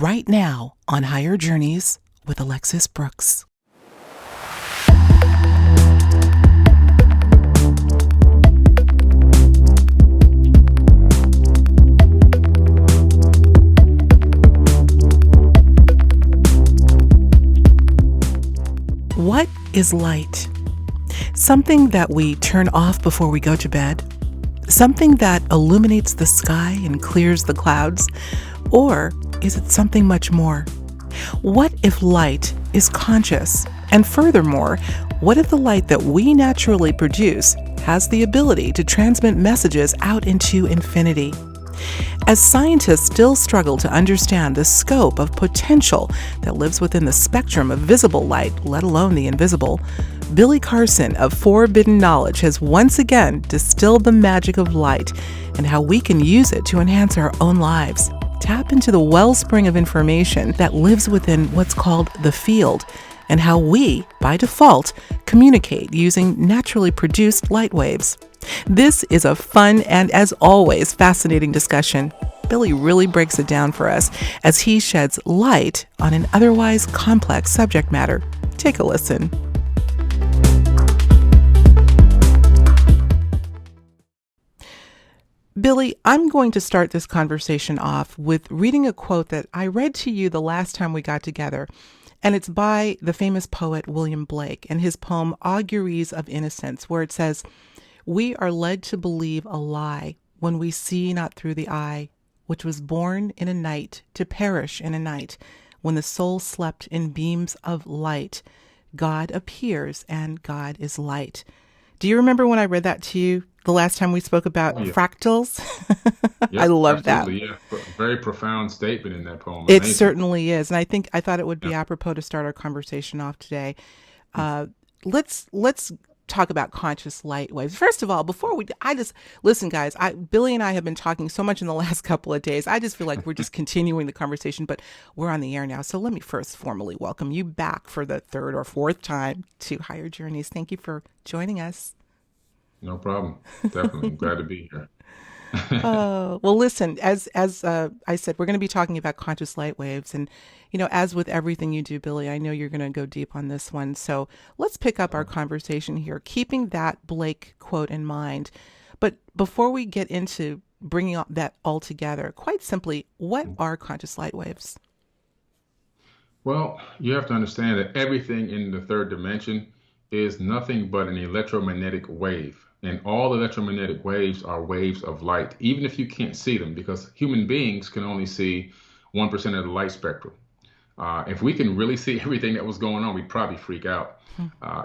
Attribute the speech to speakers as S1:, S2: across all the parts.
S1: right now on Higher Journeys with Alexis Brooks. What is light? Something that we turn off before we go to bed? Something that illuminates the sky and clears the clouds? Or is it something much more? What if light is conscious? And furthermore, what if the light that we naturally produce has the ability to transmit messages out into infinity? As scientists still struggle to understand the scope of potential that lives within the spectrum of visible light, let alone the invisible, Billy Carson of Forbidden Knowledge has once again distilled the magic of light and how we can use it to enhance our own lives. Tap into the wellspring of information that lives within what's called the field, and how we, by default, communicate using naturally produced light waves. This is a fun and, as always, fascinating discussion. Billy really breaks it down for us as he sheds light on an otherwise complex subject matter. Take a listen. Billy, I'm going to start this conversation off with reading a quote that I read to you the last time we got together. And it's by the famous poet William Blake and his poem Auguries of Innocence, where it says, "We are led to believe a lie when we see not through the eye, which was born in a night to perish in a night. When the soul slept in beams of light, God appears and God is light." Do you remember when I read that to you the last time we spoke about fractals? I
S2: Yep,
S1: love that.
S2: absolutely. Yeah, very profound statement in that poem.
S1: It
S2: Amazing.
S1: certainly is. And I thought it would
S2: Yeah.
S1: be apropos to start our conversation off today. Uh, let's talk about conscious light waves. First of all, I just listen, guys. Billy and I have been talking so much in the last couple of days. I just feel like we're just continuing the conversation, but we're on the air now. So let me first formally welcome you back for the third or fourth time to Higher Journeys. Thank you for joining us.
S2: No problem. Definitely glad to be here.
S1: Well, listen, as I said, we're going to be talking about conscious light waves. And, as with everything you do, Billy, I know you're going to go deep on this one. So let's pick up our conversation here, keeping that Blake quote in mind. But before we get into bringing that all together, quite simply, what are conscious light waves?
S2: Well, you have to understand that everything in the third dimension is nothing but an electromagnetic wave. And all electromagnetic waves are waves of light, even if you can't see them, because human beings can only see 1% of the light spectrum. If we can really see everything that was going on, we'd probably freak out.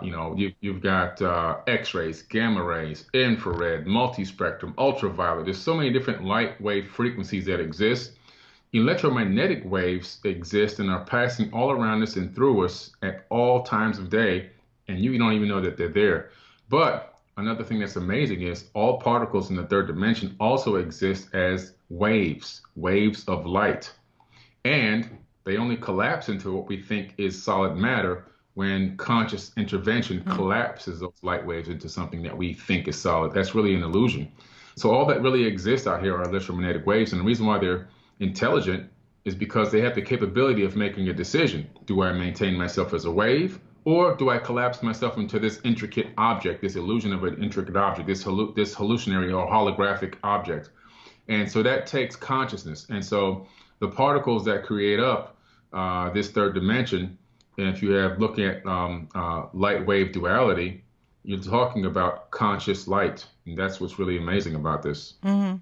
S2: You've got X-rays, gamma rays, infrared, multispectrum, ultraviolet. There's so many different light wave frequencies that exist. Electromagnetic waves exist and are passing all around us and through us at all times of day, and you don't even know that they're there. But another thing that's amazing is all particles in the third dimension also exist as waves, waves of light. And they only collapse into what we think is solid matter when conscious intervention collapses those light waves into something that we think is solid. That's really an illusion. So all that really exists out here are electromagnetic waves. And the reason why they're intelligent is because they have the capability of making a decision. Do I maintain myself as a wave, or do I collapse myself into this intricate object, this illusion of an intricate object, this hallucinatory or holographic object? And so that takes consciousness. And so the particles that create up this third dimension, and if you have looking at light wave duality, you're talking about conscious light. And that's what's really amazing about this.
S1: Mm-hmm.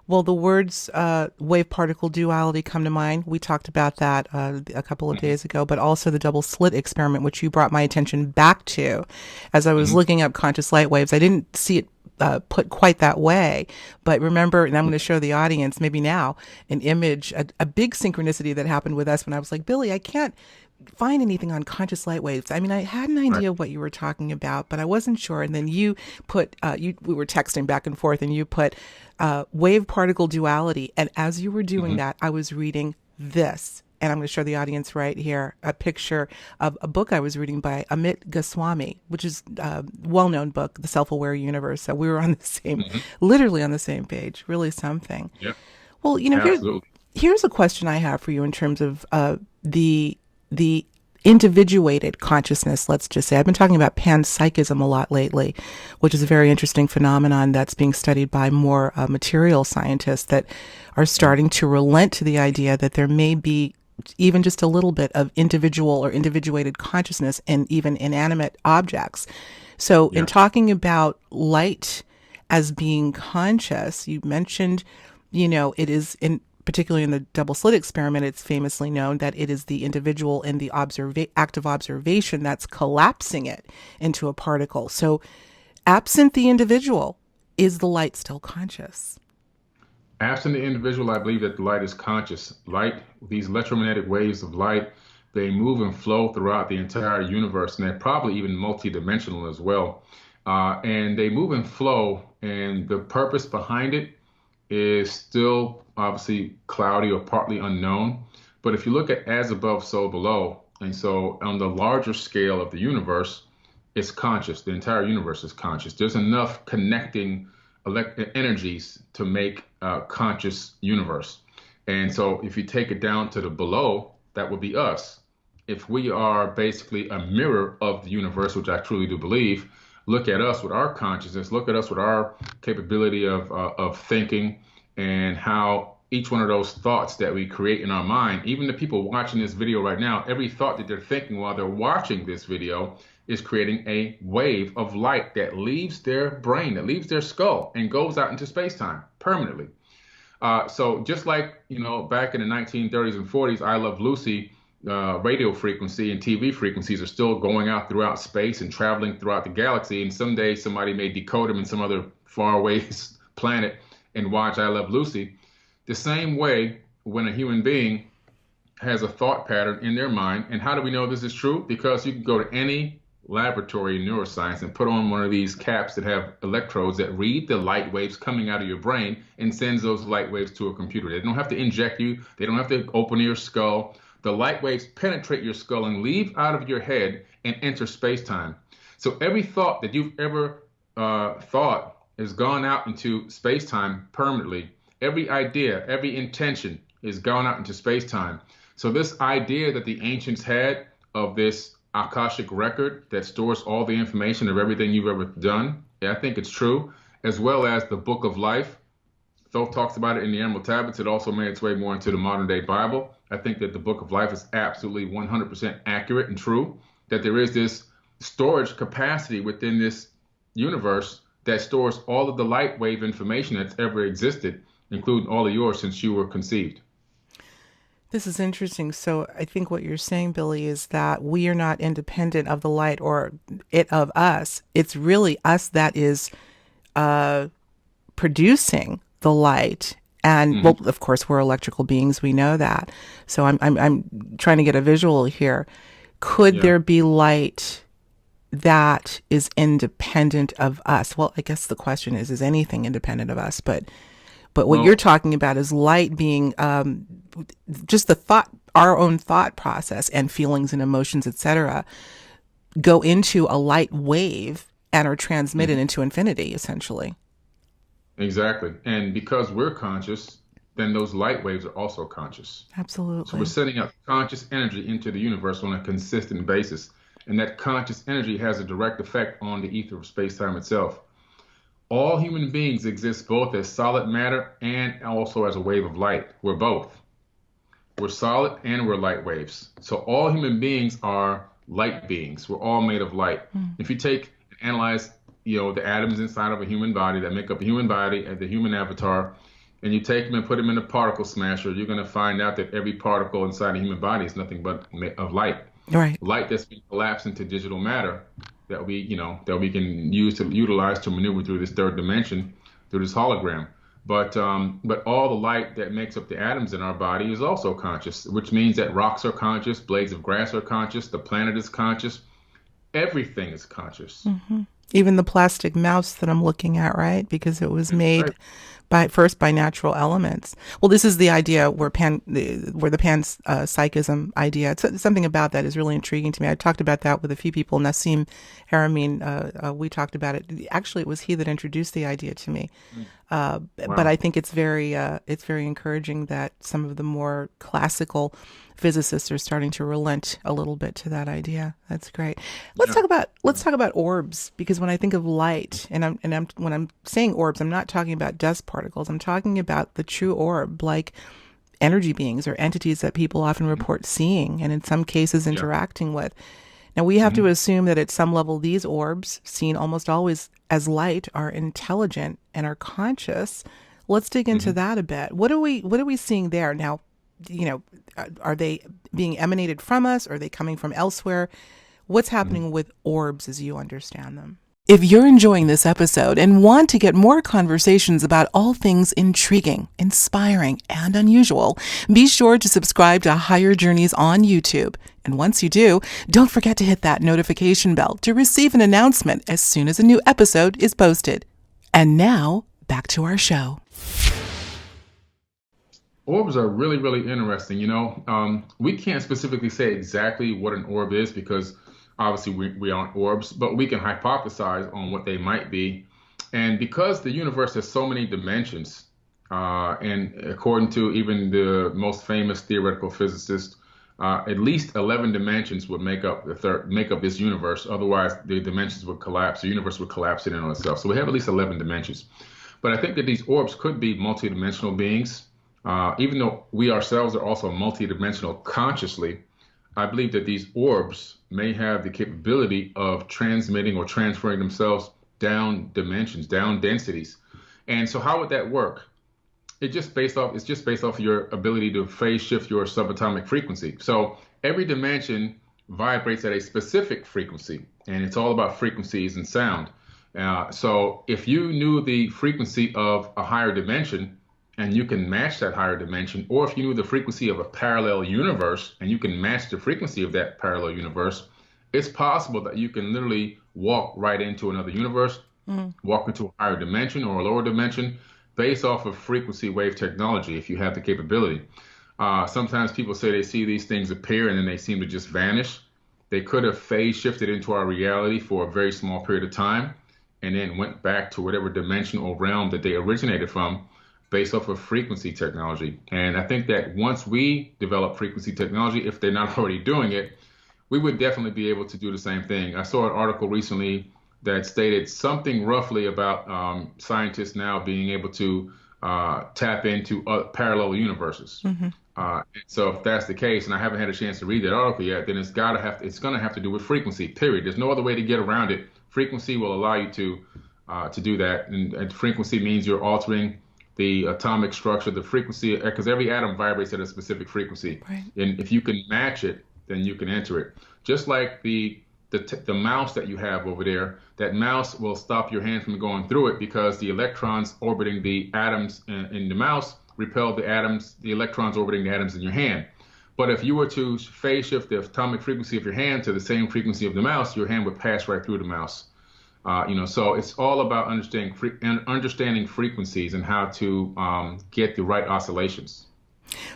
S1: Well, the words wave particle duality come to mind. We talked about that a couple of days ago, but also the double slit experiment, which you brought my attention back to as I was looking up conscious light waves. I didn't see it put quite that way, but remember, and I'm going to show the audience maybe now an image, a big synchronicity that happened with us when I was like, Billy, I can't find anything on conscious light waves. I mean, I had an
S2: Right.
S1: idea what you were talking about, but I wasn't sure. And then you put, we were texting back and forth, and you put wave particle duality. And as you were doing
S2: hmm
S1: that, I was reading this. And I'm going to show the audience right here a picture of a book I was reading by Amit Goswami, which is a well-known book, The Self-Aware Universe. So we were on the same,
S2: hmm
S1: literally on the same page, really something.
S2: Yeah,
S1: Well, here's
S2: absolutely.
S1: Here's a question I have for you in terms of the individuated consciousness. Let's just say I've been talking about panpsychism a lot lately, which is a very interesting phenomenon that's being studied by more material scientists that are starting to relent to the idea that there may be even just a little bit of individual or individuated consciousness in even inanimate objects. So, in talking about light as being conscious, you mentioned, it is particularly in the double slit experiment, it's famously known that it is the individual in the act of observation that's collapsing it into a particle. So, absent the individual, is the light still conscious?
S2: Absent the individual, I believe that the light is conscious. Light, these electromagnetic waves of light, they move and flow throughout the entire universe, and they're probably even multidimensional as well. And they move and flow, and the purpose behind it is still obviously cloudy or partly unknown. But if you look at as above, so below, and so on the larger scale of the universe, it's conscious. The entire universe is conscious. There's enough connecting energies to make a conscious universe. And so if you take it down to the below, that would be us. If we are basically a mirror of the universe, which I truly do believe, look at us with our consciousness, look at us with our capability of thinking, and how each one of those thoughts that we create in our mind, even the people watching this video right now, every thought that they're thinking while they're watching this video is creating a wave of light that leaves their brain, that leaves their skull, and goes out into space-time permanently. So just like, back in the 1930s and 40s, I Love Lucy, radio frequency and TV frequencies are still going out throughout space and traveling throughout the galaxy. And someday somebody may decode them in some other faraway planet and watch I Love Lucy. The same way when a human being has a thought pattern in their mind. And how do we know this is true? Because you can go to any laboratory in neuroscience and put on one of these caps that have electrodes that read the light waves coming out of your brain and sends those light waves to a computer. They don't have to inject you. They don't have to open your skull. The light waves penetrate your skull and leave out of your head and enter space-time. So every thought that you've ever thought has gone out into space-time permanently. Every idea, every intention is gone out into space-time. So this idea that the ancients had of this Akashic record that stores all the information of everything you've ever done, I think it's true, as well as the Book of Life. Thoth talks about it in the Emerald Tablets. It also made its way more into the modern day Bible. I think that the Book of Life is absolutely 100% accurate and true, that there is this storage capacity within this universe that stores all of the light wave information that's ever existed, including all of yours since you were conceived.
S1: This is interesting. So I think what you're saying, Billy, is that we are not independent of the light or it of us. It's really us that is producing the light. And well, of course, we're electrical beings. We know that. So I'm trying to get a visual here. Could there be light that is independent of us? Well, I guess the question is anything independent of us? But what you're talking about is light being just the thought, our own thought process and feelings and emotions, etc., go into a light wave and are transmitted into infinity, essentially.
S2: Exactly. And because we're conscious, then those light waves are also conscious.
S1: Absolutely.
S2: So we're sending out conscious energy into the universe on a consistent basis. And that conscious energy has a direct effect on the ether of space-time itself. All human beings exist both as solid matter and also as a wave of light. We're both. We're solid and we're light waves. So all human beings are light beings. We're all made of light. If you take and analyze, the atoms inside of a human body that make up a human body and the human avatar, and you take them and put them in a particle smasher, you're going to find out that every particle inside a human body is nothing but of light.
S1: Right.
S2: Light that's been collapsed into digital matter that we can utilize to maneuver through this third dimension, through this hologram. But all the light that makes up the atoms in our body is also conscious, which means that rocks are conscious, blades of grass are conscious, the planet is conscious, everything is conscious.
S1: Even the plastic mouse that I'm looking at, right? Because it was made by natural elements. Well, this is the idea where the panpsychism idea. It's something about that is really intriguing to me. I talked about that with a few people. Nassim Haramein, we talked about it. Actually, it was he that introduced the idea to me.
S2: Wow.
S1: But I think it's very encouraging that some of the more classical physicists are starting to relent a little bit to that idea. That's great. Let's
S2: Yeah.
S1: talk about orbs, because when I think of light, when I'm saying orbs, I'm not talking about dust particles. I'm talking about the true orb, like energy beings or entities that people often report seeing, and in some cases
S2: Yeah.
S1: interacting with. Now, we have to
S2: Mhm.
S1: assume that at some level, these orbs, seen almost always as light, are intelligent and are conscious. Let's dig into
S2: Mhm.
S1: that a bit. What are we seeing there now? Are they being emanated from us? Are they coming from elsewhere? What's
S2: Mhm.
S1: happening with orbs as you understand them? If you're enjoying this episode and want to get more conversations about all things intriguing, inspiring, and unusual, be sure to subscribe to Higher Journeys on YouTube. And once you do, don't forget to hit that notification bell to receive an announcement as soon as a new episode is posted. And now, back to our show.
S2: Orbs are really, really interesting. We can't specifically say exactly what an orb is because obviously we aren't orbs, but we can hypothesize on what they might be. And because the universe has so many dimensions, and according to even the most famous theoretical physicist, at least 11 dimensions would make up this universe. Otherwise, the dimensions would collapse. The universe would collapse in and on itself. So we have at least 11 dimensions. But I think that these orbs could be multidimensional beings. Even though we ourselves are also multidimensional consciously, I believe that these orbs may have the capability of transmitting or transferring themselves down dimensions, down densities. And so how would that work? It's just based off your ability to phase shift your subatomic frequency. So every dimension vibrates at a specific frequency, and it's all about frequencies and sound. So if you knew the frequency of a higher dimension and you can match that higher dimension, or if you knew the frequency of a parallel universe and you can match the frequency of that parallel universe, it's possible that you can literally walk right into another universe, walk into a higher dimension or a lower dimension based off of frequency wave technology if you have the capability. Sometimes people say they see these things appear and then they seem to just vanish. They could have phase shifted into our reality for a very small period of time and then went back to whatever dimension or realm that they originated from based off of frequency technology. And I think that once we develop frequency technology, if they're not already doing it, we would definitely be able to do the same thing. I saw an article recently that stated something roughly about scientists now being able to tap into parallel universes. So if that's the case, and I haven't had a chance to read that article yet, then it's going to have to do with frequency. Period. There's no other way to get around it. Frequency will allow you to do that, and frequency means you're altering the atomic structure, the frequency, because every atom vibrates at a specific frequency,
S1: Right.
S2: and if you can match it, then you can enter it. Just like the mouse that you have over there, that mouse will stop your hand from going through it because the electrons orbiting the atoms in the mouse repel the electrons orbiting the atoms in your hand. But if you were to phase shift the atomic frequency of your hand to the same frequency of the mouse, your hand would pass right through the mouse. So it's all about understanding frequencies and how to get the right oscillations.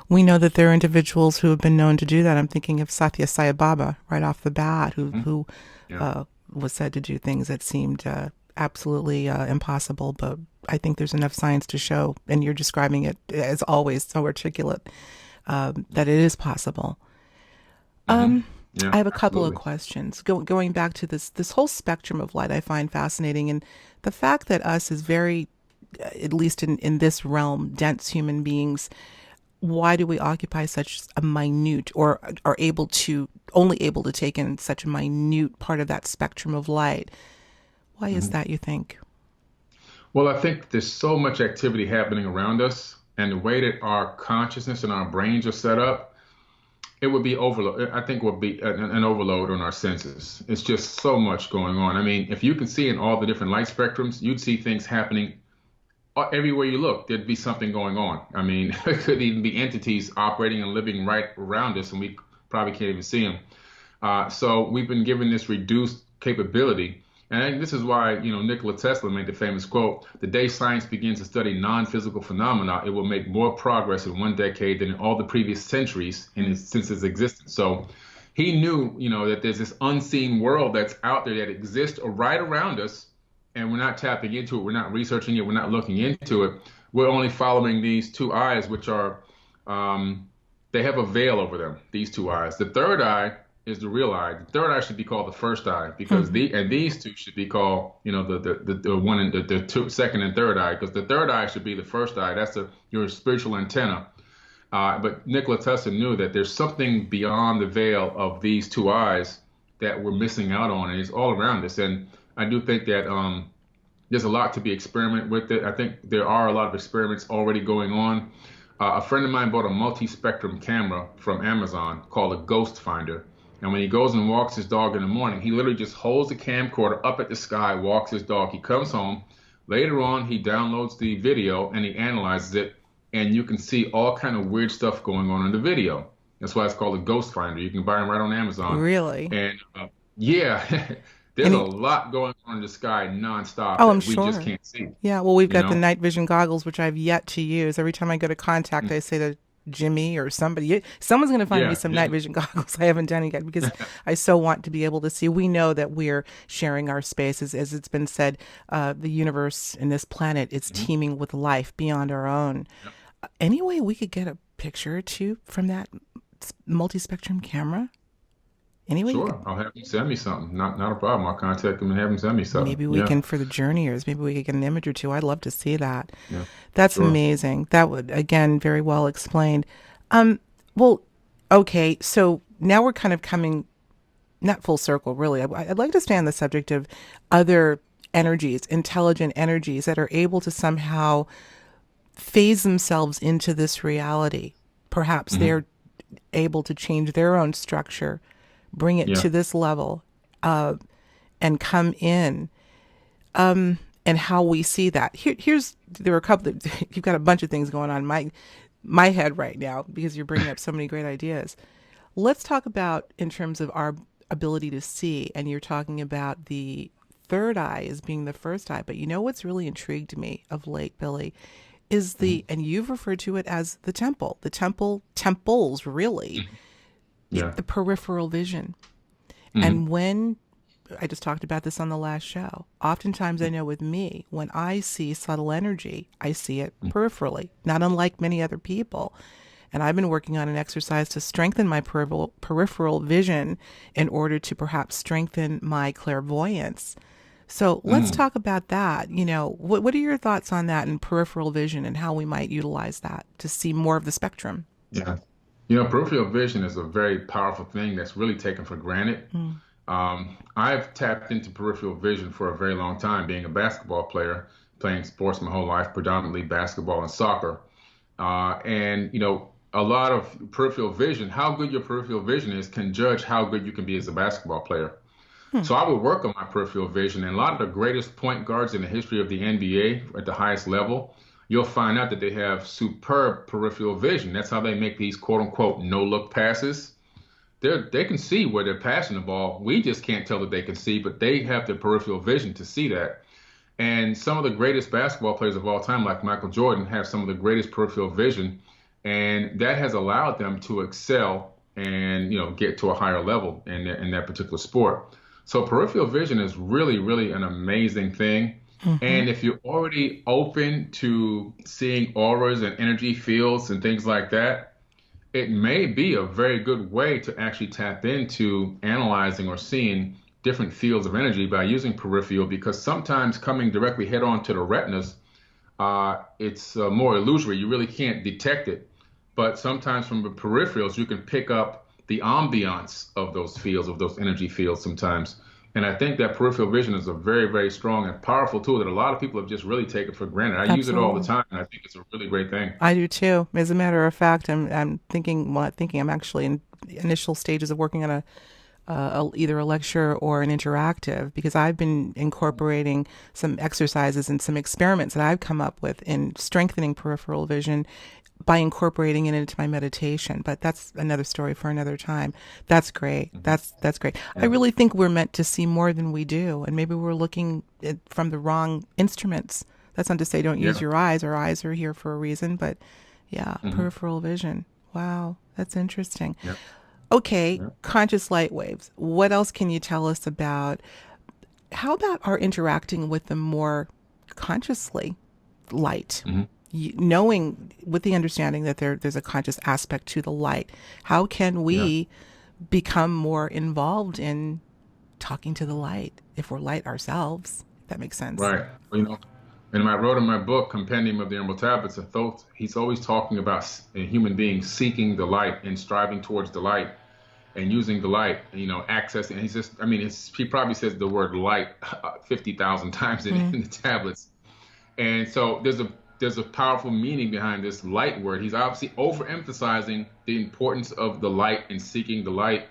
S1: We know that there are individuals who have been known to do that. I'm thinking of Satya Sai Baba right off the bat, who
S2: Yeah.
S1: was said to do things that seemed absolutely impossible. But I think there's enough science to show, and you're describing it as always so articulate, that it is possible.
S2: hmm Yeah,
S1: I have a couple of
S2: absolutely.
S1: questions. Going back to this whole spectrum of light, I find fascinating, and the fact that us is very, at least in this realm, dense human beings. Why do we occupy such a minute, or are only able to take in such a minute part of that spectrum of light? Why is
S2: Mhm.
S1: that, you think?
S2: Well, I think there's so much activity happening around us, and the way that our consciousness and our brains are set up, it would be overload. I think would be an overload on our senses. It's just so much going on. I mean, if you can see in all the different light spectrums, you'd see things happening everywhere you look. There'd be something going on. I mean, it could even be entities operating and living right around us, and we probably can't even see them. So we've been given this reduced capability. And I think this is why, Nikola Tesla made the famous quote, "The day science begins to study non-physical phenomena, it will make more progress in one decade than in all the previous centuries since its existence." So he knew, that there's this unseen world that's out there that exists right around us, and we're not tapping into it. We're not researching it. We're not looking into it. We're only following these two eyes, which are, they have a veil over them, these two eyes. The third eye is the real eye. The third eye should be called the first eye because these two should be called, the one and the two, second and third eye, because the third eye should be the first eye. That's your spiritual antenna. But Nikola Tesla knew that there's something beyond the veil of these two eyes that we're missing out on, and it's all around us. And I do think that there's a lot to be experimented with it. I think there are a lot of experiments already going on. A friend of mine bought a multi-spectrum camera from Amazon called a Ghost Finder. And when he goes and walks his dog in the morning, he literally just holds the camcorder up at the sky, walks his dog. He comes home. Later on, he downloads the video and he analyzes it. And you can see all kind of weird stuff going on in the video. That's why it's called a Ghost Finder. You can buy them right on Amazon.
S1: Really?
S2: And yeah, there's a lot going on in the sky nonstop
S1: I'm
S2: that we
S1: sure.
S2: just can't see.
S1: Yeah, well, we've
S2: You
S1: got the
S2: know?
S1: night vision goggles, which I've yet to use. Every time I go to contact, I say to Jimmy or somebody, someone's going to find me some night vision goggles. I haven't done it yet because I so want to be able to see. We know that we're sharing our space. As it's been said, the universe and this planet is teeming with life beyond our own. Any way we could get a picture or two from that multi-spectrum camera? Anyway,
S2: Sure, I'll have him send me something. Not a problem. I'll contact him and have him send me something.
S1: maybe we can, for the journeyers, maybe we could get an image or two. I'd love to see that.
S2: Yeah,
S1: That's
S2: sure.
S1: amazing. That would, again, very well explained. Well, okay, so now we're kind of coming, not full circle, really. I'd like to stay on the subject of other energies, intelligent energies that are able to somehow phase themselves into this reality. Perhaps they're able to change their own structure, bring it
S2: Yeah.
S1: to this level, and come in. And how we see that. There are a couple of, you've got a bunch of things going on in my head right now because you're bringing up so many great ideas. Let's talk about in terms of our ability to see, and you're talking about the third eye as being the first eye. But you know what's really intrigued me of late, Billy, is and you've referred to it as the temples, really,
S2: Yeah.
S1: the peripheral vision. And when I just talked about this on the last show, oftentimes I know with me, when I see subtle energy, I see it peripherally, not unlike many other people. And I've been working on an exercise to strengthen my peripheral vision in order to perhaps strengthen my clairvoyance. So let's talk about that. What are your thoughts on that and peripheral vision and how we might utilize that to see more of the spectrum?
S2: Yeah. Peripheral vision is a very powerful thing that's really taken for granted. I've tapped into peripheral vision for a very long time, being a basketball player, playing sports my whole life, predominantly basketball and soccer. And a lot of peripheral vision, how good your peripheral vision is, can judge how good you can be as a basketball player. So I would work on my peripheral vision, and a lot of the greatest point guards in the history of the NBA at the highest level, you'll find out that they have superb peripheral vision. That's how they make these quote unquote no-look passes. They can see where they're passing the ball. We just can't tell that they can see, but they have the peripheral vision to see that. And some of the greatest basketball players of all time, like Michael Jordan, have some of the greatest peripheral vision, and that has allowed them to excel and get to a higher level in that particular sport. So peripheral vision is really, really an amazing thing. And if you're already open to seeing auras and energy fields and things like that, it may be a very good way to actually tap into analyzing or seeing different fields of energy by using peripheral, because sometimes coming directly head on to the retinas, it's more illusory. You really can't detect it. But sometimes from the peripherals, you can pick up the ambiance of those fields, of those energy fields sometimes. And I think that peripheral vision is a very, very strong and powerful tool that a lot of people have just really taken for granted. I use it all the time, and I think it's a really great thing.
S1: I do too. As a matter of fact, I'm actually in initial stages of working on either a lecture or an interactive, because I've been incorporating some exercises and some experiments that I've come up with in strengthening peripheral vision by incorporating it into my meditation. But that's another story for another time. That's great.
S2: Mhm.
S1: That's great. I
S2: Yeah.
S1: really think we're meant to see more than we do, and maybe we're looking from the wrong instruments. That's not to say don't use
S2: Yeah.
S1: your eyes. Our eyes are here for a reason, but yeah,
S2: Hmm.
S1: peripheral vision. Wow, that's interesting.
S2: Yeah.
S1: Okay,
S2: Yeah.
S1: conscious light waves. What else can you tell us about? How about our interacting with them more consciously? Light,
S2: Hmm.
S1: knowing with the understanding that there's a conscious aspect to the light. How can
S2: Yeah.
S1: we become more involved in talking to the light if we're light ourselves? If that makes sense.
S2: Right. Well, and I wrote in my book, Compendium of the Emerald Tablets of Thoth, he's always talking about a human being seeking the light and striving towards the light and using the light, accessing. And he's just, I mean, he probably says the word light 50,000 times
S1: Mm.
S2: in the tablets. And so there's a powerful meaning behind this light word. He's obviously overemphasizing the importance of the light and seeking the light.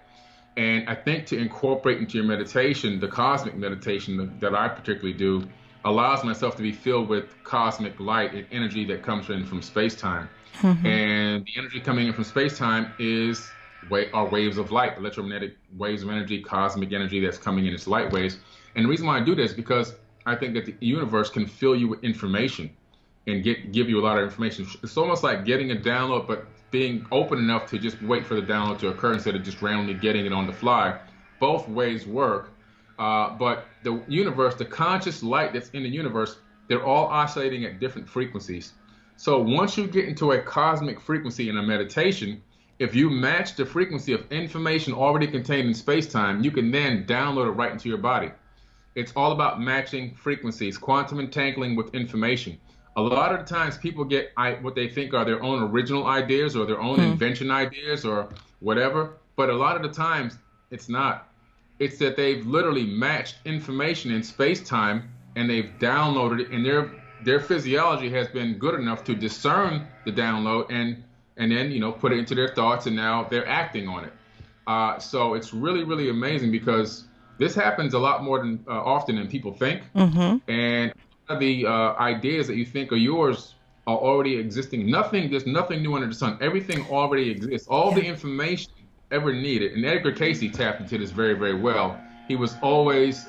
S2: And I think to incorporate into your meditation, the cosmic meditation that I particularly do, allows myself to be filled with cosmic light and energy that comes in from space-time.
S1: Hmm.
S2: And the energy coming in from space-time are waves of light, electromagnetic waves of energy, cosmic energy that's coming in as light waves. And the reason why I do this is because I think that the universe can fill you with information and give you a lot of information. It's almost like getting a download, but being open enough to just wait for the download to occur instead of just randomly getting it on the fly. Both ways work, but the universe, the conscious light that's in the universe, they're all oscillating at different frequencies. So once you get into a cosmic frequency in a meditation, if you match the frequency of information already contained in space-time, you can then download it right into your body. It's all about matching frequencies, quantum entangling with information. A lot of the times people get what they think are their own original ideas or their own
S1: Mm.
S2: invention ideas or whatever, but a lot of the times it's not. It's that they've literally matched information in space-time and they've downloaded it, and their physiology has been good enough to discern the download and then put it into their thoughts, and now they're acting on it. So it's really, really amazing because this happens a lot more than often than people think.
S1: Hmm.
S2: And the ideas that you think are yours are already existing. There's nothing new under the sun. Everything already exists. All
S1: Yeah.
S2: the information ever needed. And Edgar Casey tapped into this very, very well. He was always,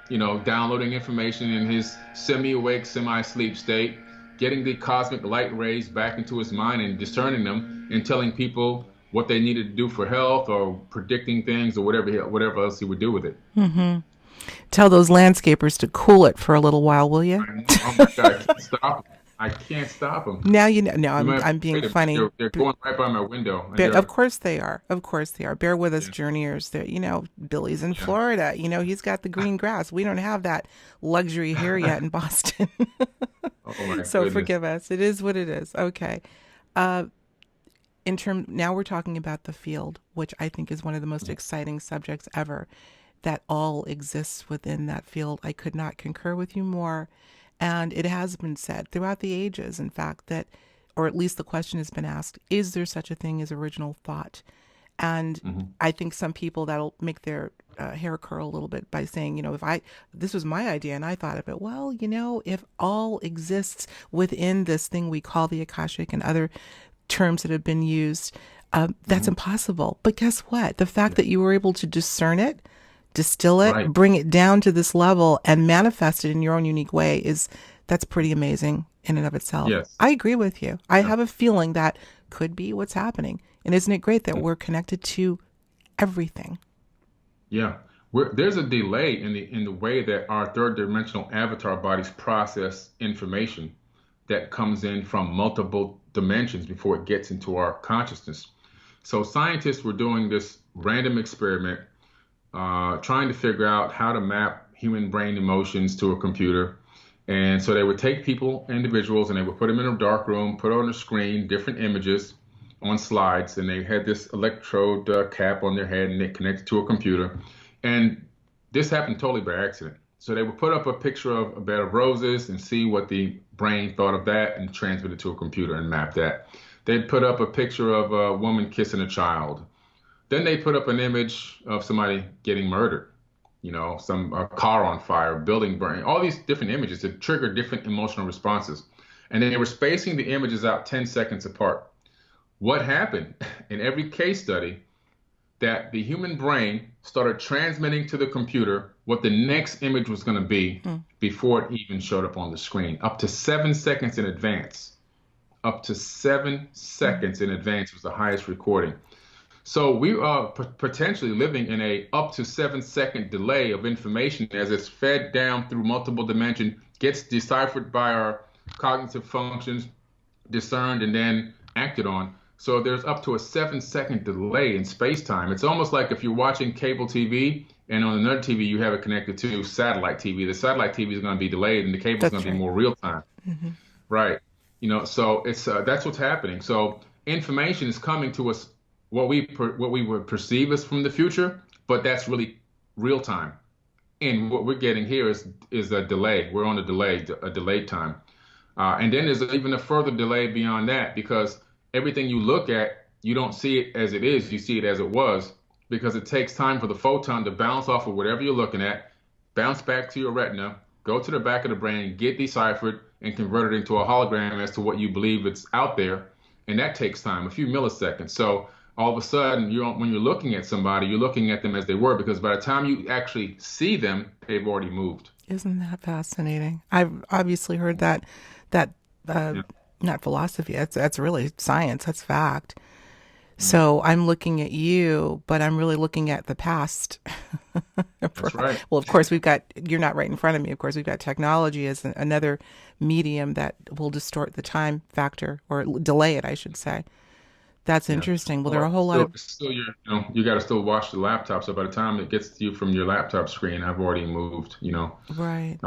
S2: downloading information in his semi-awake, semi-sleep state, getting the cosmic light rays back into his mind and discerning them and telling people what they needed to do for health or predicting things or whatever else he would do with it.
S1: Hmm. Tell those landscapers to cool it for a little while, will you?
S2: I know. Oh my God, I can't stop them. I can't stop them.
S1: Now you know. No,
S2: You might
S1: I'm being
S2: wait a minute.
S1: funny.
S2: They're going right by my window, and
S1: Of
S2: they're
S1: course they are. Of course they are. Bear with us,
S2: yeah,
S1: journeyers. They're, Billy's in
S2: yeah.
S1: Florida. He's got the green grass. We don't have that luxury here yet in Boston.
S2: Oh my
S1: So
S2: goodness.
S1: forgive us. It is what it is. Okay. Uh, now we're talking about the field, which I think is one of the most exciting subjects ever. That all exists within that field. I could not concur with you more. And it has been said throughout the ages, in fact, that, or at least the question has been asked, is there such a thing as original thought? And
S2: Hmm.
S1: I think some people that'll make their hair curl a little bit by saying, this was my idea and I thought of it. Well, if all exists within this thing we call the Akashic and other terms that have been used, that's
S2: Hmm.
S1: impossible. But guess what? The fact
S2: Yeah.
S1: that you were able to discern it, distill it,
S2: Right.
S1: bring it down to this level and manifest it in your own unique way that's pretty amazing in and of itself.
S2: Yes.
S1: I agree with you. I
S2: Yeah.
S1: have a feeling that could be what's happening. And isn't it great that we're connected to everything?
S2: Yeah. There's a delay in the way that our third dimensional avatar bodies process information that comes in from multiple dimensions before it gets into our consciousness. So scientists were doing this random experiment, trying to figure out how to map human brain emotions to a computer. And so they would take individuals, and they would put them in a dark room, put on a screen different images on slides, and they had this electrode cap on their head, and they connected to a computer. And this happened totally by accident. So they would put up a picture of a bed of roses and see what the brain thought of that and transmit it to a computer and map that. They'd put up a picture of a woman kissing a child. Then they put up an image of somebody getting murdered, some a car on fire, building burning, all these different images that trigger different emotional responses. And they were spacing the images out 10 seconds apart. What happened in every case study, that the human brain started transmitting to the computer what the next image was going to be before it even showed up on the screen, up to 7 seconds in advance. Up to 7 seconds in advance was the highest recording. So we are potentially living in a up to 7 second delay of information as it's fed down through multiple dimensions, gets deciphered by our cognitive functions, discerned, and then acted on. So there's up to a 7 second delay in space-time. It's almost like if you're watching cable TV and on another TV you have it connected to satellite TV. The satellite TV is going to be delayed and the cable is going to be more real time. Right. So it's that's what's happening. So information is coming to us, what we would perceive as from the future, but that's really real time. And what we're getting here is a delay. We're on a delayed time. And then there's even a further delay beyond that, because everything you look at, you don't see it as it is, you see it as it was, because it takes time for the photon to bounce off of whatever you're looking at, bounce back to your retina, go to the back of the brain, get deciphered, and convert it into a hologram as to what you believe it's out there. And that takes time, a few milliseconds. So all of a sudden, when you're looking at somebody, you're looking at them as they were, because by the time you actually see them, they've already moved.
S1: Isn't that fascinating? I've obviously heard that not philosophy. That's really science. That's fact. So I'm looking at you, but I'm really looking at the past.
S2: That's right.
S1: Well, of course, you're not right in front of me. Of course, we've got technology as another medium that will distort the time factor, or delay it, I should say. That's interesting. Well, there are a whole lot of...
S2: you got to still watch the laptop. So by the time it gets to you from your laptop screen, I've already moved,
S1: Right.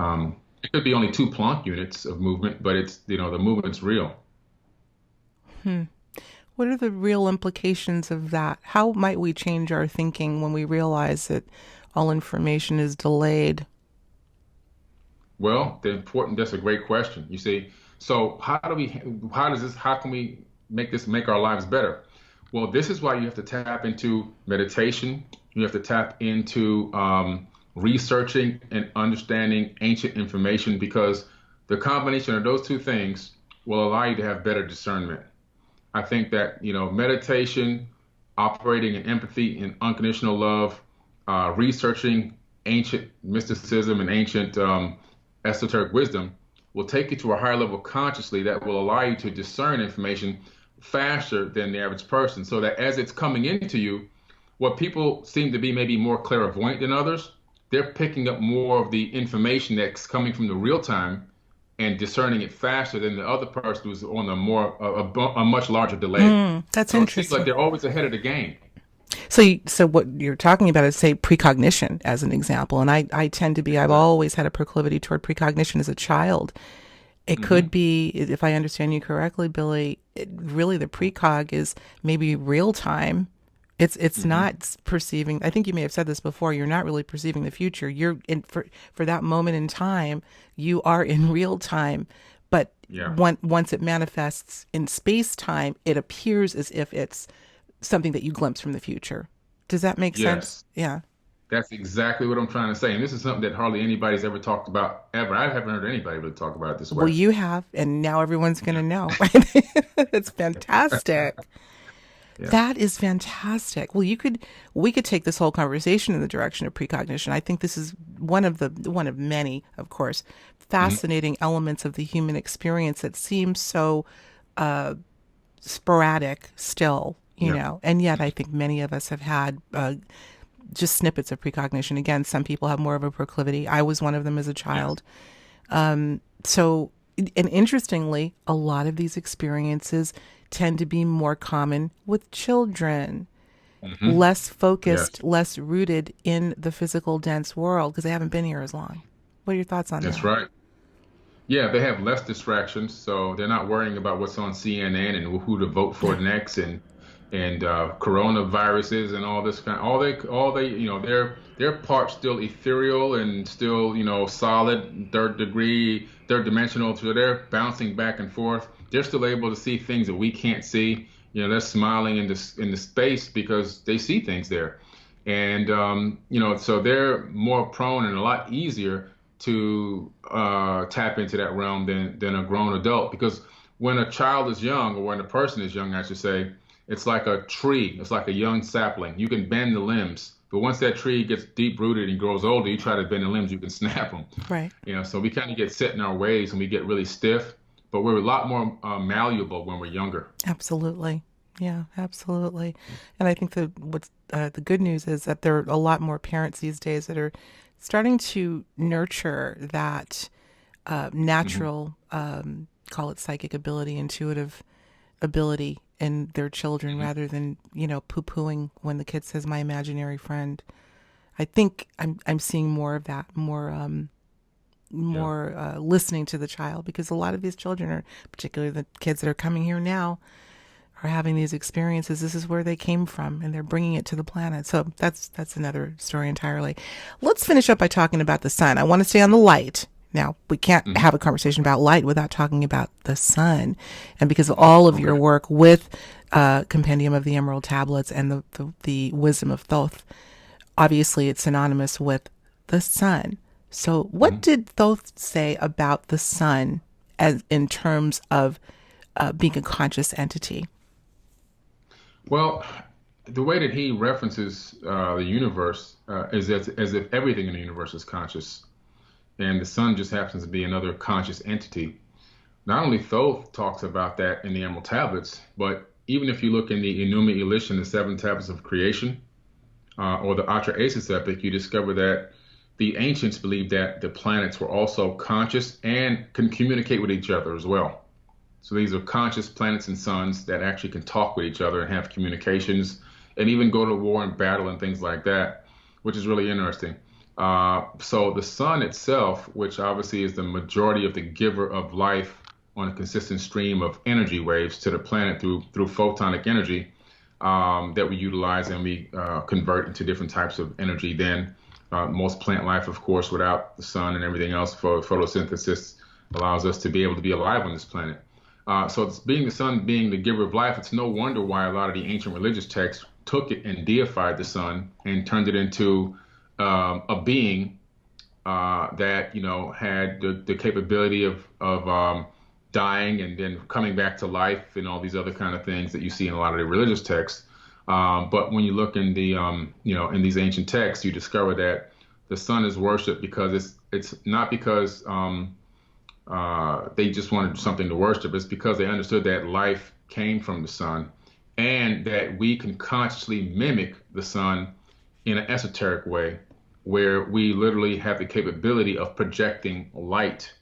S2: It could be only 2 Planck units of movement, but it's, the movement's real.
S1: What are the real implications of that? How might we change our thinking when we realize that all information is delayed?
S2: Well, that's a great question. You see, so how can we make our lives better? Well, this is why you have to tap into meditation. You have to tap into researching and understanding ancient information, because the combination of those two things will allow you to have better discernment. I think that, meditation, operating in empathy and unconditional love, researching ancient mysticism and ancient esoteric wisdom will take you to a higher level consciously that will allow you to discern information faster than the average person, so that as it's coming into you, what people seem to be maybe more clairvoyant than others, they're picking up more of the information that's coming from the real time and discerning it faster than the other person who's on a much larger delay.
S1: That's
S2: so
S1: interesting.
S2: It seems like they're always ahead of the game.
S1: So what you're talking about is, say, precognition as an example. And I tend to be, I've always had a proclivity toward precognition as a child. It could be, if I understand you correctly, Billy, really the precog is maybe real time. It's not perceiving. I think you may have said this before. You're not really perceiving the future. You're in for that moment in time. You are in real time, but once it manifests in space time, it appears as if it's something that you glimpse from the future. Does that make sense? Yeah.
S2: That's exactly what I'm trying to say. And this is something that hardly anybody's ever talked about ever. I haven't heard anybody really talk about it this way.
S1: Well, you have, and now everyone's going to know. It's fantastic. That is fantastic. Well, we could take this whole conversation in the direction of precognition. I think this is one of many, of course, fascinating elements of the human experience that seems so sporadic still, you know. And yet, I think many of us have had just snippets of precognition. Again, some people have more of a proclivity. I was one of them as a child. And interestingly, a lot of these experiences tend to be more common with children, less focused, less rooted in the physical, dense world, because they haven't been here as long. What are your thoughts on that?
S2: That's right. Yeah, they have less distractions, so they're not worrying about what's on CNN and who to vote for next, and coronaviruses and all this all they their part's still ethereal and still solid, third dimensional, so they're bouncing back and forth. They're still able to see things that we can't see. They're smiling in the space because they see things there, and so they're more prone and a lot easier to tap into that realm than a grown adult. Because when a child is young, or when a person is young, I should say, it's like a tree. It's like a young sapling. You can bend the limbs, but once that tree gets deep rooted and grows older, you try to bend the limbs, you can snap them.
S1: Right.
S2: So we kind of get set in our ways and we get really stiff, but we're a lot more malleable when we're younger.
S1: Absolutely. Yeah, absolutely. And I think what's the good news is that there are a lot more parents these days that are starting to nurture that natural, call it psychic ability, intuitive ability in their children, rather than, poo-pooing when the kid says my imaginary friend. I think I'm seeing more of that, more listening to the child, because a lot of these children are, particularly the kids that are coming here now, are having these experiences. This is where they came from, and they're bringing it to the planet. So that's another story entirely. Let's finish up by talking about the sun. I want to stay on the light. Now, we can't have a conversation about light without talking about the sun. And because of all of your work with Compendium of the Emerald Tablets and the Wisdom of Thoth, obviously it's synonymous with the sun. So what did Thoth say about the sun as in terms of being a conscious entity?
S2: Well, the way that he references the universe is as if everything in the universe is conscious, and the sun just happens to be another conscious entity. Not only Thoth talks about that in the Emerald Tablets, but even if you look in the Enuma Elish, the Seven Tablets of Creation, or the Atrahasis epic, you discover that the ancients believed that the planets were also conscious and can communicate with each other as well. So these are conscious planets and suns that actually can talk with each other and have communications and even go to war and battle and things like that, which is really interesting. So the sun itself, which obviously is the majority of the giver of life on a consistent stream of energy waves to the planet through photonic energy that we utilize and we convert into different types of energy. Then most plant life, of course, without the sun and everything else for photosynthesis allows us to be able to be alive on this planet. So it's being the sun, being the giver of life, it's no wonder why a lot of the ancient religious texts took it and deified the sun and turned it into a being that had the capability of dying and then coming back to life and all these other kind of things that you see in a lot of the religious texts. But when you look in the in these ancient texts, you discover that the sun is worshipped because it's not because they just wanted something to worship. It's because they understood that life came from the sun and that we can consciously mimic the sun in an esoteric way, where we literally have the capability of projecting light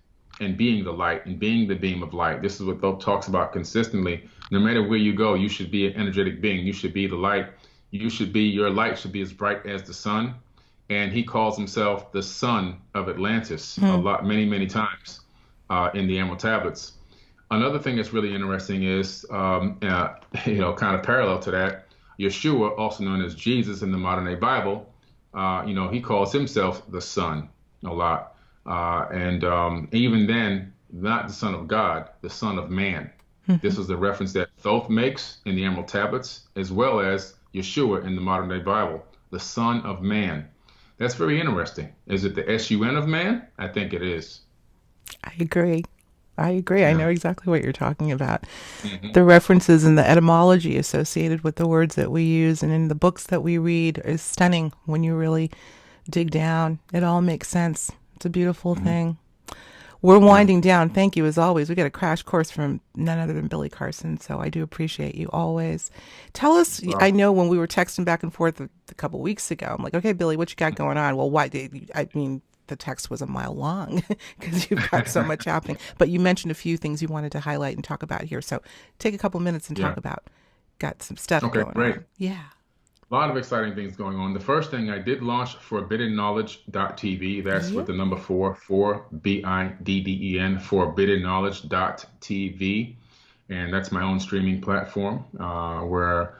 S2: and being the light and being the beam of light. This is what Thoth talks about consistently. No matter where you go, you should be an energetic being. You should be the light. Your light should be as bright as the sun. And he calls himself the son of Atlantis many, many times in the Emerald Tablets. Another thing that's really interesting is, kind of parallel to that, Yeshua, also known as Jesus in the modern day Bible, he calls himself the Son a lot. And even then, not the Son of God, the Son of Man. This is the reference that Thoth makes in the Emerald Tablets, as well as Yeshua in the modern day Bible, the Son of Man. That's very interesting. Is it the S-U-N of man? I think it is.
S1: I agree. Yeah. I know exactly what you're talking about. The references and the etymology associated with the words that we use and in the books that we read is stunning when you really dig down. It all makes sense. It's a beautiful thing. We're winding down. Thank you, as always. We got a crash course from none other than Billy Carson, so I do appreciate you always. Tell us, I know when we were texting back and forth a couple weeks ago, I'm like, okay, Billy, what you got going on? Well, the text was a mile long because you've got so much happening. But you mentioned a few things you wanted to highlight and talk about here. So take a couple minutes and talk about, got some stuff going
S2: great.
S1: on. Yeah.
S2: A lot of exciting things going on. The first thing I did launch forbiddenknowledge.tv. That's with the number 4, BIDDEN, forbiddenknowledge.tv. And that's my own streaming platform where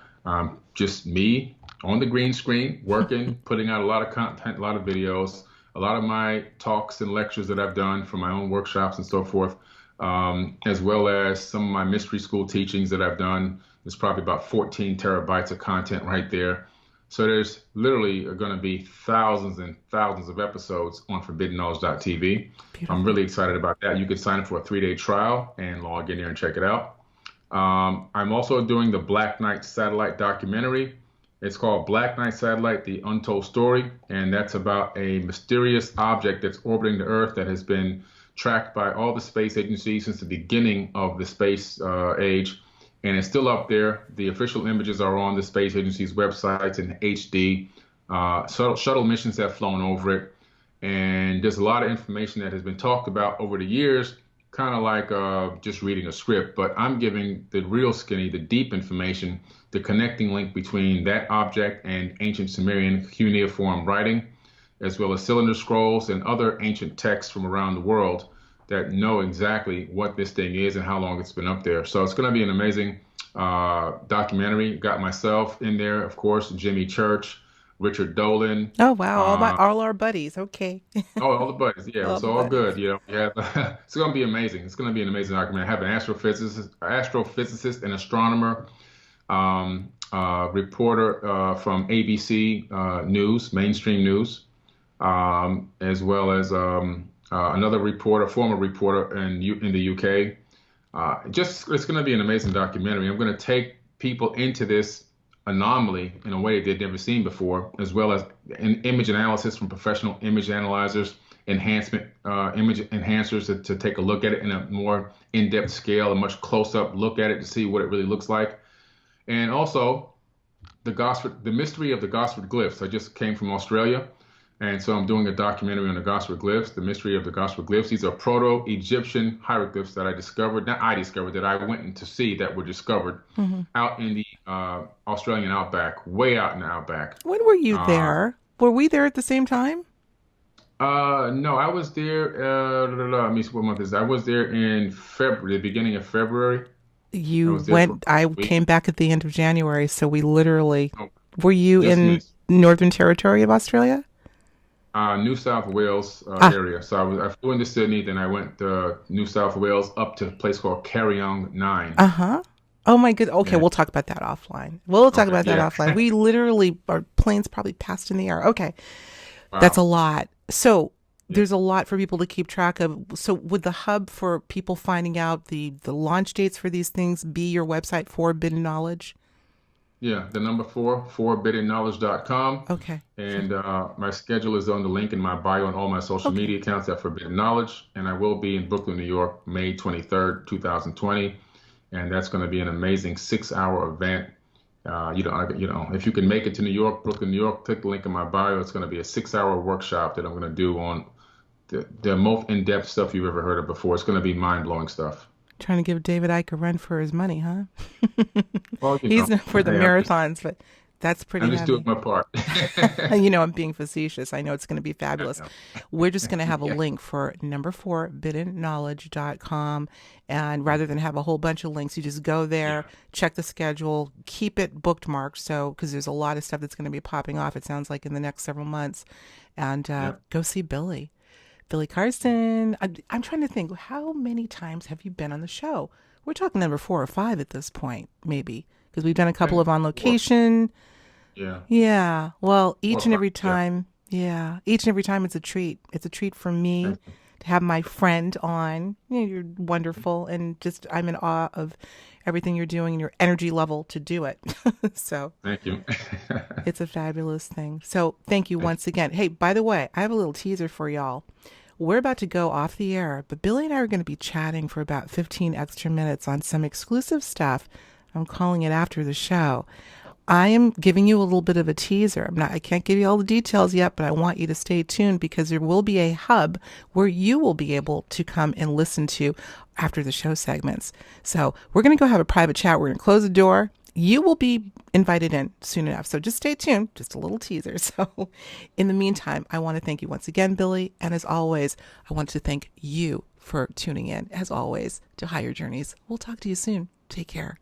S2: just me on the green screen, working, putting out a lot of content, a lot of videos, a lot of my talks and lectures that I've done for my own workshops and so forth, as well as some of my mystery school teachings that I've done. There's probably about 14 terabytes of content right there. So there's literally going to be thousands and thousands of episodes on forbiddenknowledge.tv. I'm
S1: Beautiful.
S2: really excited about that. You can sign up for a 3-day trial and log in there and check it out. I'm also doing the Black Knight satellite documentary. It's called Black Knight Satellite, The Untold Story, and that's about a mysterious object that's orbiting the Earth that has been tracked by all the space agencies since the beginning of the space age, and it's still up there. The official images are on the space agency's websites in HD. Shuttle missions have flown over it, and there's a lot of information that has been talked about over the years, kind of like just reading a script, but I'm giving the real skinny, the deep information, the connecting link between that object and ancient Sumerian cuneiform writing, as well as cylinder scrolls and other ancient texts from around the world that know exactly what this thing is and how long it's been up there. So it's going to be an amazing documentary. Got myself in there, of course, Jimmy Church, Richard Dolan.
S1: Oh wow,
S2: uh,
S1: all our buddies. Okay.
S2: Oh, all the buddies. Yeah,
S1: All
S2: it's
S1: the
S2: all
S1: buddies.
S2: good. We have, it's going to be amazing. It's going to be an amazing documentary. I have an astrophysicist and astronomer, reporter from ABC News, mainstream news, as well as another reporter, former reporter in the UK. It's going to be an amazing documentary. I'm going to take people into this anomaly in a way they've never seen before, as well as an image analysis from professional image analyzers, image enhancers to take a look at it in a more in-depth scale, a much close-up look at it to see what it really looks like. And also the mystery of the Gosford glyphs. I just came from Australia, and so I'm doing a documentary on the Gosford glyphs, the mystery of the Gosford glyphs. These are Proto-Egyptian hieroglyphs that I went in to see that were discovered
S1: Hmm.
S2: out in the Australian outback, way out in the outback.
S1: When were you
S2: Uh,
S1: there? Were we there at the same time?
S2: no, I was there. Let me see what month is. I was there in February, the beginning of February. I
S1: You
S2: was there for
S1: went, I
S2: about a week.
S1: came back at the end of January, so we literally,
S2: Oh,
S1: were you
S2: just
S1: in
S2: missed.
S1: Northern Territory of Australia?
S2: New South Wales
S1: Ah,
S2: area. So I flew into Sydney, then I went to New South Wales up to a place called Carryong 9.
S1: uh-huh. Oh my good. Okay,
S2: And
S1: we'll talk about that offline. We'll talk
S2: okay,
S1: about that
S2: yeah.
S1: offline. We literally, our planes probably passed in the air. Okay, that's a
S2: Wow.
S1: lot. So
S2: Yeah.
S1: there's a lot for people to keep track of. So would the hub for people finding out the launch dates for these things be your website, Forbidden Knowledge?
S2: Yeah, the number 4, forbiddenknowledge.com.
S1: Okay.
S2: And my schedule is on the link in my bio on all my social
S1: Okay.
S2: media accounts at Forbidden Knowledge. And I will be in Brooklyn, New York, May 23rd, 2020. And that's going to be an amazing 6-hour event. If you can make it to New York, Brooklyn, New York, click the link in my bio. It's going to be a 6-hour workshop that I'm going to do on the most in-depth stuff you've ever heard of before. It's going to be mind-blowing stuff.
S1: Trying to give David Icke a run for his money, huh?
S2: Well,
S1: He's known for the
S2: hey,
S1: marathons, but that's pretty
S2: I'm just doing
S1: heavy.
S2: my part.
S1: I'm being facetious. I know it's going to be fabulous. We're just going to have a
S2: Yeah,
S1: link for number 4, biddenknowledge.com. And rather than have a whole bunch of links, you just go there,
S2: yeah,
S1: check the schedule, keep it bookmarked. So, because there's a lot of stuff that's going to be popping off, it sounds like in the next several months. And
S2: yeah.
S1: go see Billy. Billy Carson. I'm trying to think, how many times have you been on the show? We're talking number 4 or 5 at this point, maybe, because we've done a couple
S2: Okay.
S1: of on
S2: Four.
S1: location.
S2: Yeah.
S1: Yeah. Well,
S2: 4
S1: each and
S2: o'clock.
S1: every
S2: Yeah.
S1: time, yeah, each and every time it's a treat. It's a treat for me
S2: Thank you.
S1: to have my friend on. You're wonderful, and just I'm in awe of everything you're doing and your energy level to do it. So
S2: Thank you.
S1: it's a fabulous thing. So thank you
S2: Thank
S1: once again. Hey, by the way, I have a little teaser for y'all. We're about to go off the air, but Billy and I are going to be chatting for about 15 extra minutes on some exclusive stuff. I'm calling it after the show. I am giving you a little bit of a teaser. I can't give you all the details yet, but I want you to stay tuned because there will be a hub where you will be able to come and listen to after the show segments. So we're going to go have a private chat. We're going to close the door. You will be invited in soon enough. So just stay tuned. Just a little teaser. So in the meantime, I want to thank you once again, Billy. And as always, I want to thank you for tuning in, as always, to Higher Journeys. We'll talk to you soon. Take care.